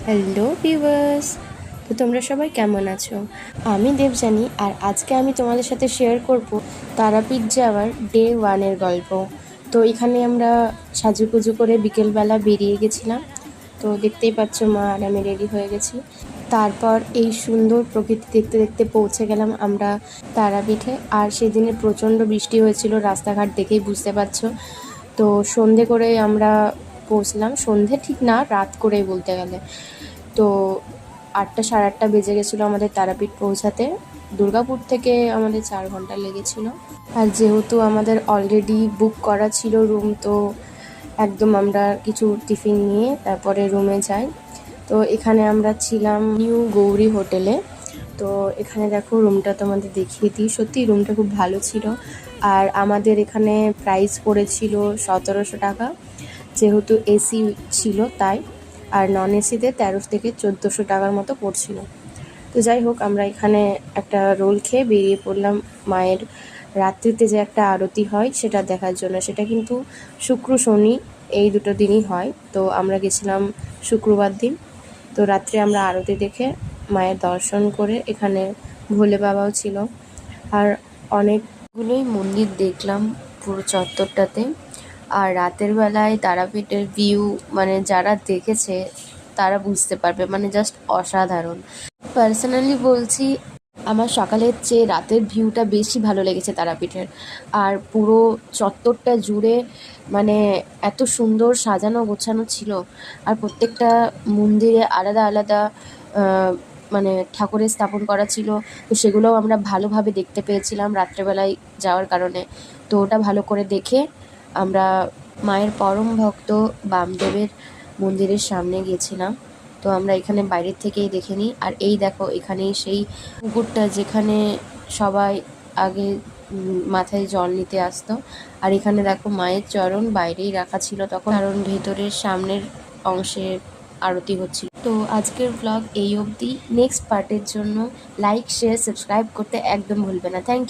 Hello viewers, তো তোমরা সবাই কেমন আছো? আমি দেবযানী, আর আজকে আমি তোমাদের সাথে শেয়ার করব তারাপীঠ যাওয়ার ডে 1-এর গল্প। তো এখানে আমরা সাজুগুজু করে বিকেলবেলা বেরিয়ে গেছিলাম। তো দেখতেই পাচ্ছ, মা আর আমি রেডি হয়ে গেছি। তারপর এই সুন্দর প্রকৃতি দেখতে দেখতে পৌঁছে গেলাম আমরা তারাপীঠে। আর সেদিনে প্রচণ্ড বৃষ্টি হয়েছিল, রাস্তাঘাট দেখেই বুঝতে পারছো। তো সন্ধে করে আমরা পৌঁছলাম, সন্ধে ঠিক না, রাত করেই বলতে গেলে। তো 8টা সাড়ে 8টা বেজে গেছিলো আমাদের তারাপীঠ পৌঁছাতে। দুর্গাপুর থেকে আমাদের 4 ঘন্টা লেগেছিল। আর যেহেতু আমাদের অলরেডি বুক করা ছিল রুম, তো একদম আমরা কিছু টিফিন নিয়ে তারপরে রুমে যাই। তো এখানে আমরা ছিলাম নিউ গৌরী হোটেলে। তো এখানে দেখো রুমটা তোমাদের দেখিয়ে দিই, সত্যি রুমটা খুব ভালো ছিল। আর আমাদের এখানে প্রাইস পড়েছিল 1700 টাকা, যেহেতু এসি ছিল তাই। আর নন এসিতে 1300 থেকে 1400 টাকার মতো পড়ছিল। তো যাই হোক, আমরা এখানে একটা রোল খেয়ে বেরিয়ে পড়লাম মায়ের রাত্রিতে যে একটা আরতি হয় সেটা দেখার জন্য। সেটা কিন্তু শুক্র শনি এই দুটো দিনই হয়। তো আমরা গেছিলাম শুক্রবার দিন। তো রাত্রে আমরা আরতি দেখে মায়ের দর্শন করে, এখানে ভোলে বাবাও ছিল। আর অনেকগুলোই মন্দির দেখলাম পুরো চত্বরটাতে। আর রাতের বেলায় তারাপীঠের ভিউ, মানে যারা দেখেছে তারা বুঝতে পারবে, মানে জাস্ট অসাধারণ। পার্সোনালি বলছি, আমার সকালের চেয়ে রাতের ভিউটা বেশি ভালো লেগেছে তারাপীঠের। আর পুরো চত্বরটা জুড়ে মানে এত সুন্দর সাজানো গোছানো ছিল। আর প্রত্যেকটা মন্দিরে আলাদা আলাদা মানে ঠাকুরের স্থাপন করা ছিল। তো সেগুলোও আমরা ভালোভাবে দেখতে পেয়েছিলাম রাত্রেবেলায় যাওয়ার কারণে। তো ওটা ভালো করে দেখে আমরা মায়ের পরম ভক্ত বামদেবের মন্দিরের সামনে গিয়েছিলাম। তো আমরা এখানে বাইরের থেকেই দেখে নিই। আর এই দেখো, এখানেই সেই পুকুরটা যেখানে সবাই আগে মাথায় জল নিতে আসতো। আর এখানে দেখো মায়ের চরণ বাইরেই রাখা ছিল তখন, কারণ ভেতরের সামনের অংশে আরতি হচ্ছিল। তো আজকের ব্লগ এই অবধি। নেক্সট পার্টের জন্য লাইক, শেয়ার, সাবস্ক্রাইব করতে একদম ভুলবে না। Thank you.